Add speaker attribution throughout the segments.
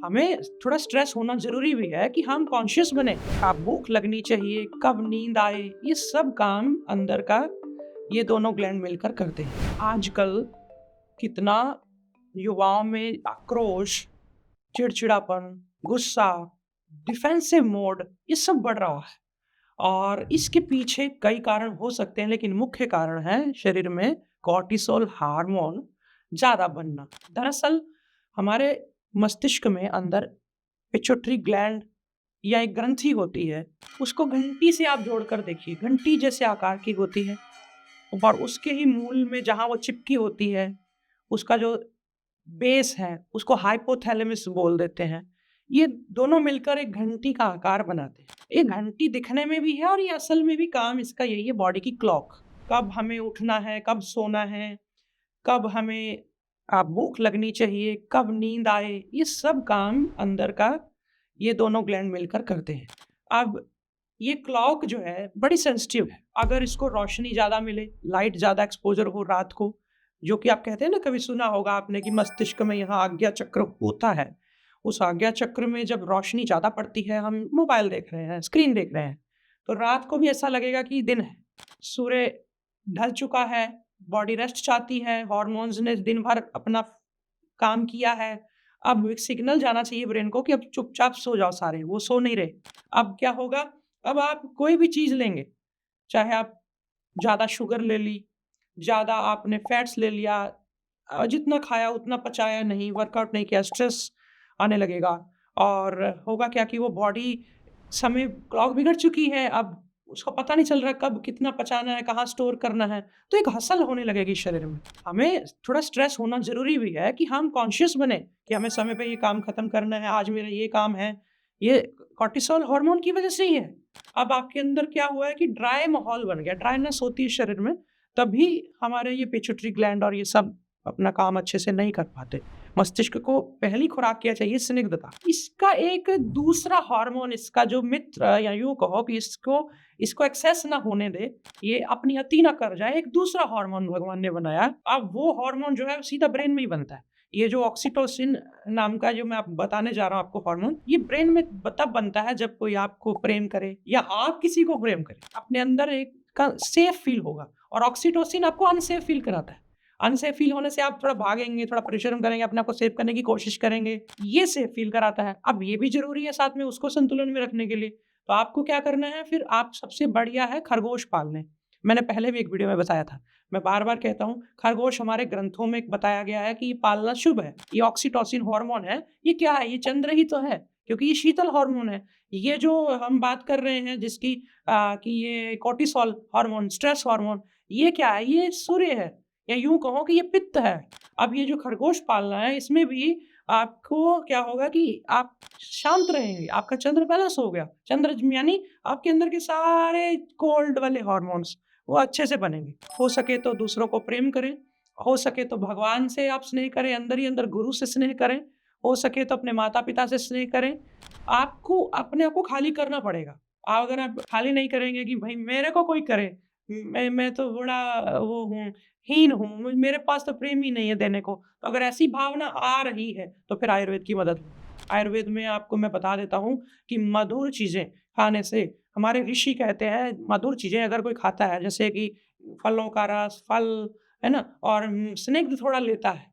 Speaker 1: हमें थोड़ा स्ट्रेस होना ज़रूरी भी है कि हम कॉन्शियस बने। कब भूख लगनी चाहिए, कब नींद आए, ये सब काम अंदर का ये दोनों ग्लैंड मिलकर करते हैं। आजकल कितना युवाओं में आक्रोश, चिड़चिड़ापन, गुस्सा, डिफेंसिव मोड ये सब बढ़ रहा है और इसके पीछे कई कारण हो सकते हैं, लेकिन मुख्य कारण है शरीर में कॉर्टिसोल हार्मोन ज़्यादा बनना। दरअसल हमारे मस्तिष्क में अंदर पिट्यूटरी ग्लैंड या एक ग्रंथि होती है, उसको घंटी से आप जोड़कर देखिए, घंटी जैसे आकार की होती है और उसके ही मूल में जहाँ वो चिपकी होती है, उसका जो बेस है, उसको हाइपोथैलेमस बोल देते हैं। ये दोनों मिलकर एक घंटी का आकार बनाते हैं। ये घंटी दिखने में भी है और ये असल में भी काम इसका यही है, बॉडी की क्लॉक। कब हमें उठना है, कब सोना है, कब हमें भूख लगनी चाहिए, कब नींद आए, ये सब काम अंदर का ये दोनों ग्लैंड मिलकर करते हैं। अब ये क्लॉक जो है बड़ी सेंसिटिव है। अगर इसको रोशनी ज़्यादा मिले, लाइट ज़्यादा एक्सपोज़र हो रात को, जो कि आप कहते हैं ना, कभी सुना होगा आपने कि मस्तिष्क में यहाँ आज्ञा चक्र होता है। उस आज्ञा चक्र में जब रोशनी ज़्यादा पड़ती है, हम मोबाइल देख रहे हैं, स्क्रीन देख रहे हैं, तो रात को भी ऐसा लगेगा कि दिन है। सूर्य ढल चुका है, बॉडी रेस्ट चाहती है, हॉर्मोन्स ने दिन भर अपना काम किया है। अब एक सिग्नल जाना चाहिए ब्रेन को कि अब चुपचाप सो जाओ सारे, वो सो नहीं रहे। अब क्या होगा, अब आप कोई भी चीज़ लेंगे, चाहे आप ज़्यादा शुगर ले ली, ज़्यादा आपने फैट्स ले लिया, जितना खाया उतना पचाया नहीं, वर्कआउट नहीं किया, स्ट्रेस आने लगेगा और होगा क्या कि वो बॉडी समय क्लॉक बिगड़ चुकी है, अब उसको पता नहीं चल रहा कब कितना पचाना है, कहाँ स्टोर करना है, तो एक हसल होने लगेगी शरीर में। हमें थोड़ा स्ट्रेस होना ज़रूरी भी है कि हम कॉन्शियस बने कि हमें समय पे ये काम खत्म करना है, आज मेरा ये काम है, ये कॉर्टिसोल हार्मोन की वज़ह से ही है। अब आपके अंदर क्या हुआ है कि ड्राई माहौल बन गया, ड्राइनेस होती है शरीर में, तभी हमारे ये पिट्यूटरी ग्लैंड और ये सब अपना काम अच्छे से नहीं कर पाते। मस्तिष्क को पहली खुराक क्या चाहिए? स्निग्धता। इसका एक दूसरा हार्मोन, इसका जो मित्र या यूँ कहो कि इसको एक्सेस ना होने दे, ये अपनी अति ना कर जाए, एक दूसरा हार्मोन भगवान ने बनाया। अब वो हार्मोन जो है सीधा ब्रेन में ही बनता है। ये जो ऑक्सीटोसिन नाम का जो मैं आपको बताने जा रहा हूँ आपको हार्मोन, ये ब्रेन में तब बनता है जब कोई आपको प्रेम करे या आप किसी को प्रेम करें। अपने अंदर एक का सेफ फील होगा और ऑक्सीटोसिन आपको अनसेफ फील कराता है। अनसेफ फील होने से आप थोड़ा भागेंगे, थोड़ा परिश्रम करेंगे, अपने आप को सेव करने की कोशिश करेंगे, ये सेफ फील कराता है। अब ये भी ज़रूरी है साथ में उसको संतुलन में रखने के लिए। तो आपको क्या करना है फिर, आप सबसे बढ़िया है खरगोश पाल लें। मैंने पहले भी एक वीडियो में बताया था। मैं बार-बार कहता हूँ, खरगोश हमारे ग्रंथों में बताया गया है कि ये पालना शुभ है। ये ऑक्सीटोसिन हार्मोन है, ये क्या है? ये चंद्र ही तो है, क्योंकि ये शीतल हार्मोन है। ये जो हम बात कर रहे हैं जिसकी कि ये कॉर्टिसोल हार्मोन, स्ट्रेस हार्मोन, ये क्या है? ये सूर्य है या यूँ कहो कि ये पित्त है। अब ये जो खरगोश पालना है, इसमें भी आपको क्या होगा कि आप शांत रहेंगे, आपका चंद्र बैलेंस हो गया। चंद्र यानी आपके अंदर के सारे कोल्ड वाले हार्मोन्स वो अच्छे से बनेंगे। हो सके तो दूसरों को प्रेम करें, हो सके तो भगवान से आप स्नेह करें, अंदर ही अंदर गुरु से स्नेह करें, हो सके तो अपने माता-पिता से स्नेह करें। आपको अपने आप को खाली करना पड़ेगा। अगर आप खाली नहीं करेंगे कि भई मेरे को कोई करे, मैं तो बड़ा वो हूँ, हीन हूँ, मेरे पास तो प्रेम ही नहीं है देने को। तो अगर ऐसी भावना आ रही है, तो फिर आयुर्वेद की मदद लो। आयुर्वेद में आपको मैं बता देता हूँ कि मधुर चीज़ें खाने से, हमारे ऋषि कहते हैं मधुर चीज़ें अगर कोई खाता है, जैसे कि फलों का रस, फल, है ना? और स्निग्ध थोड़ा लेता है,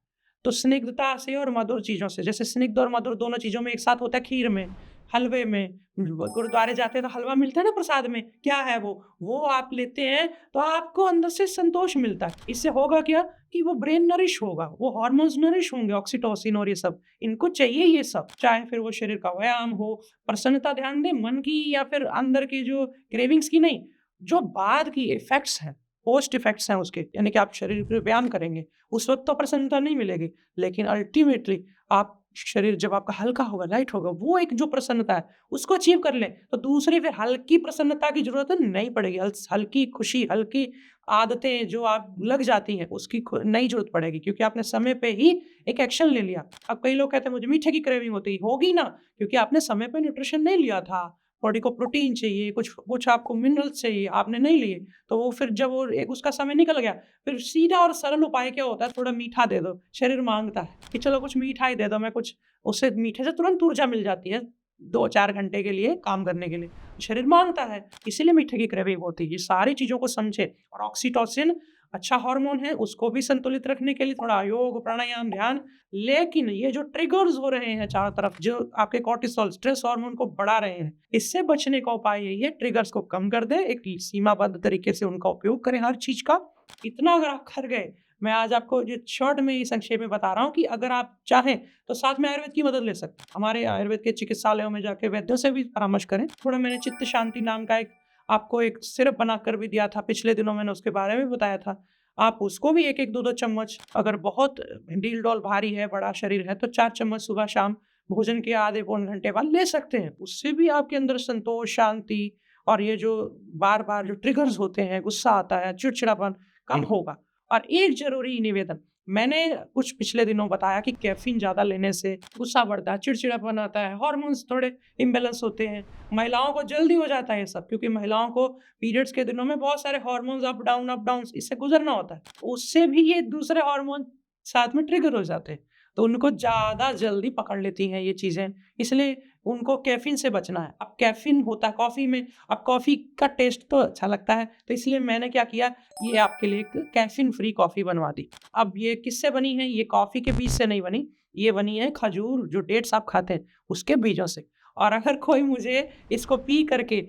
Speaker 1: तो स्निग्धता से और मधुर चीज़ों से, जैसे स्निग्ध और मधुर दोनों चीज़ों में एक साथ होता है खीर में, हलवे में, गुरुद्वारे जाते हैं तो हलवा मिलता है ना प्रसाद में, क्या है वो आप लेते हैं तो आपको अंदर से संतोष मिलता है। इससे होगा क्या कि वो ब्रेन नरिश होगा, वो हार्मोन्स नरिश होंगे, ऑक्सीटोसिन और ये सब, इनको चाहिए ये सब। चाहे फिर वो शरीर का व्यायाम हो, प्रसन्नता ध्यान दें मन की या फिर अंदर की जो क्रेविंग्स की नहीं, जो बाद की इफ़ेक्ट्स हैं, पोस्ट इफ़ेक्ट्स हैं उसके, यानी कि आप शरीर पे व्यायाम करेंगे, उस वक़्त तो प्रसन्नता नहीं मिलेगी, लेकिन अल्टीमेटली आप शरीर जब आपका हल्का होगा, लाइट होगा, वो एक जो प्रसन्नता है, उसको अचीव कर लें, तो दूसरी फिर हल्की प्रसन्नता की ज़रूरत नहीं पड़ेगी। हल्की खुशी, हल्की आदतें जो आप लग जाती हैं, उसकी नहीं ज़रूरत पड़ेगी, क्योंकि आपने समय पे ही एक एक्शन ले लिया। अब कई लोग कहते हैं मुझे मीठे की क्रेविंग होती है, होगी ना, क्योंकि आपने समय पे न्यूट्रिशन नहीं लिया था, बॉडी को प्रोटीन चाहिए, कुछ कुछ आपको मिनरल्स चाहिए, आपने नहीं लिए, तो वो फिर जब वो एक उसका समय निकल गया, फिर सीधा और सरल उपाय क्या होता है, थोड़ा मीठा दे दो। शरीर मांगता है कि चलो कुछ मीठा ही दे दो, मैं कुछ, उससे मीठे से तुरंत ऊर्जा मिल जाती है 2-4 घंटे के लिए काम करने के लिए, शरीर मांगता है, इसीलिए मीठे की क्रेविंग होती है। ये सारी चीज़ों को समझे। और ऑक्सीटोसिन अच्छा हार्मोन है, उसको भी संतुलित रखने के लिए थोड़ा योग, प्राणायाम, ध्यान। लेकिन ये जो ट्रिगर्स हो रहे हैं चारों तरफ, जो आपके कोर्टिसोल स्ट्रेस हार्मोन को बढ़ा रहे हैं, इससे बचने का उपाय यही है, ट्रिगर्स को कम कर दें, एक सीमाबद्ध तरीके से उनका उपयोग करें हर चीज का। इतना अगर आप कर गए, मैं आज आपको ये शॉर्ट में ही संक्षेप में बता रहा हूँ कि अगर आप चाहें तो साथ में आयुर्वेद की मदद ले सकते हैं। हमारे आयुर्वेद के चिकित्सालयों में जाके वैद्यों से भी परामर्श करें। थोड़ा मैंने चित्त शांति नाम का आपको एक सिरप बनाकर भी दिया था, पिछले दिनों मैंने उसके बारे में बताया था। आप उसको भी 1-1, 2-2 चम्मच, अगर बहुत ढील डोल भारी है, बड़ा शरीर है, तो 4 चम्मच सुबह शाम भोजन के आधे पौन घंटे बाद ले सकते हैं। उससे भी आपके अंदर संतोष, शांति और ये जो बार-बार जो ट्रिगर्स होते हैं, गुस्सा आता है, चिड़चिड़ापन कम होगा। और एक जरूरी निवेदन, मैंने कुछ पिछले दिनों बताया कि कैफीन ज़्यादा लेने से गुस्सा बढ़ता है, चिड़चिड़ापन आता है, हार्मोन्स थोड़े इम्बैलेंस होते हैं। महिलाओं को जल्दी हो जाता है ये सब, क्योंकि महिलाओं को पीरियड्स के दिनों में बहुत सारे हार्मोन्स अप डाउन इससे गुजरना होता है। उससे भी ये दूसरे हार्मोन साथ में ट्रिगर हो जाते हैं, तो उनको ज़्यादा जल्दी पकड़ लेती हैं ये चीज़ें, इसलिए उनको कैफीन से बचना है। अब कैफीन होता है कॉफ़ी में, अब कॉफ़ी का टेस्ट तो अच्छा लगता है, तो इसलिए मैंने क्या किया, ये आपके लिए एक कैफीन फ्री कॉफ़ी बनवा दी। अब ये किससे बनी है? ये कॉफ़ी के बीज से नहीं बनी, ये बनी है खजूर, जो डेट्स आप खाते हैं उसके बीजों से। और अगर कोई मुझे इसको पी करके,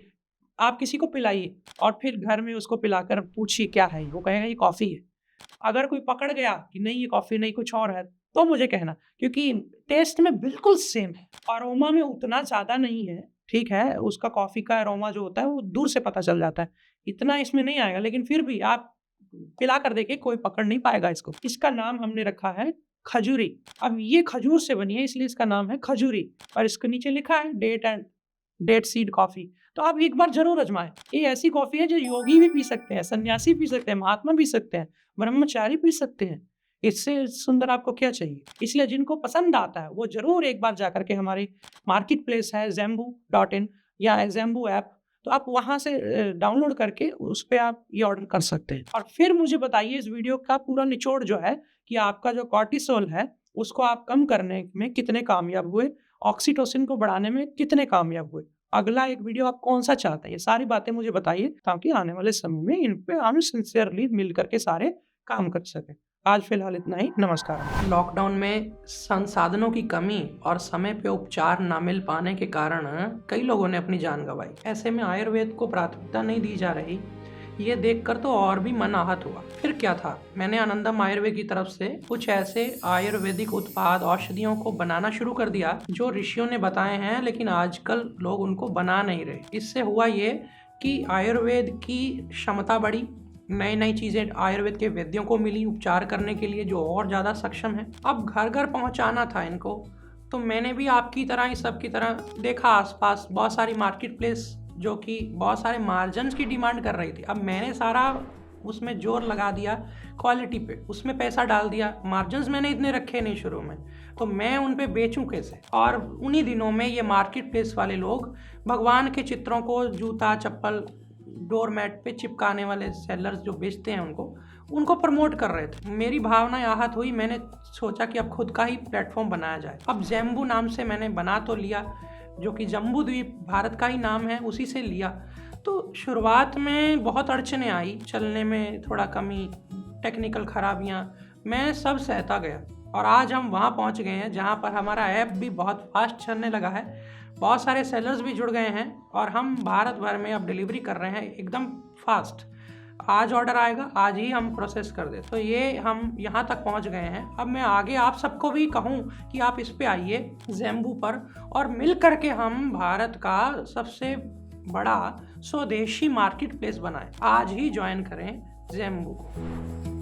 Speaker 1: आप किसी को पिलाइए और फिर घर में उसको पिलाकर पूछिए क्या है, वो कहेगा ये कॉफ़ी है। अगर कोई पकड़ गया कि नहीं ये कॉफ़ी नहीं कुछ और है, तो मुझे कहना, क्योंकि टेस्ट में बिल्कुल सेम है, अरोमा में उतना ज़्यादा नहीं है, ठीक है, उसका कॉफ़ी का अरोमा जो होता है वो दूर से पता चल जाता है, इतना इसमें नहीं आएगा, लेकिन फिर भी आप पिला कर देखिए, कोई पकड़ नहीं पाएगा इसको। इसका नाम हमने रखा है खजूरी। अब ये खजूर से बनी है, इसलिए इसका नाम है खजूरी, और इसके नीचे लिखा है डेट सीड कॉफ़ी। तो आप एक बार जरूर आजमाएं। ये ऐसी कॉफ़ी है जो योगी भी पी सकते हैं, सन्यासी पी सकते हैं, महात्मा पी सकते हैं, ब्रह्मचारी पी सकते हैं। इससे सुंदर आपको क्या चाहिए? इसलिए जिनको पसंद आता है वो जरूर एक बार जाकर के, हमारी मार्केट प्लेस है ज़ेम्बू.in या ज़ेम्बू ऐप, तो आप वहाँ से डाउनलोड करके उस पे आप ये ऑर्डर कर सकते हैं। और फिर मुझे बताइए इस वीडियो का पूरा निचोड़ जो है, कि आपका जो कॉर्टिसोल है उसको आप कम करने में कितने कामयाब हुए, ऑक्सीटोसिन को बढ़ाने में कितने कामयाब हुए। अगला एक वीडियो आप कौन सा चाहते हैं, ये सारी बातें मुझे बताइए, ताकि आने वाले समय में इन पे हम सिंसियरली मिल करके सारे काम कर सकें। आज फिलहाल इतना ही, नमस्कार। लॉकडाउन में संसाधनों की कमी और समय पे उपचार ना मिल पाने के कारण कई लोगों ने अपनी जान गंवाई। ऐसे में आयुर्वेद को प्राथमिकता नहीं दी जा रही, ये देखकर तो और भी मन आहत हुआ। फिर क्या था, मैंने आनंदम आयुर्वेद की तरफ से कुछ ऐसे आयुर्वेदिक उत्पाद, औषधियों को बनाना शुरू कर दिया जो ऋषियों ने बताए हैं, लेकिन आजकल लोग उनको बना नहीं रहे। इससे हुआ ये कि आयुर्वेद की क्षमता बढ़ी, नई नई चीज़ें आयुर्वेद के वैद्यों को मिली उपचार करने के लिए, जो और ज़्यादा सक्षम है। अब घर घर पहुंचाना था इनको, तो मैंने भी आपकी तरह ही, सबकी तरह देखा आसपास बहुत सारी मार्केट प्लेस जो कि बहुत सारे मार्जिन्स की डिमांड कर रही थी। अब मैंने सारा उसमें जोर लगा दिया क्वालिटी पे, उसमें पैसा डाल दिया। मार्जिन्स मैंने इतने रखे नहीं शुरू में, तो मैं उन पे बेचूं कैसे? और उन्हीं दिनों में ये मार्केट प्लेस वाले लोग भगवान के चित्रों को जूता, चप्पल, डोरमैट पे चिपकाने वाले सेलर्स जो बेचते हैं उनको प्रमोट कर रहे थे। मेरी भावना आहत हुई, मैंने सोचा कि अब खुद का ही प्लेटफॉर्म बनाया जाए। अब ज़ेम्बू नाम से मैंने बना तो लिया, जो कि जम्बू द्वीप भारत का ही नाम है, उसी से लिया। तो शुरुआत में बहुत अड़चने आई, चलने में थोड़ा कमी, टेक्निकल खराबियाँ, मैं सब सहता गया। और आज हम वहाँ पहुँच गए हैं जहाँ पर हमारा ऐप भी बहुत फास्ट चलने लगा है, बहुत सारे सेलर्स भी जुड़ गए हैं, और हम भारत भर में अब डिलीवरी कर रहे हैं एकदम फास्ट। आज ऑर्डर आएगा, आज ही हम प्रोसेस कर दे। तो ये हम यहाँ तक पहुँच गए हैं। अब मैं आगे आप सबको भी कहूँ कि आप इस पे आइए ज़ेम्बू पर, और मिल करके हम भारत का सबसे बड़ा स्वदेशी मार्केट प्लेस बनाएं। आज ही ज्वाइन करें ज़ेम्बू को।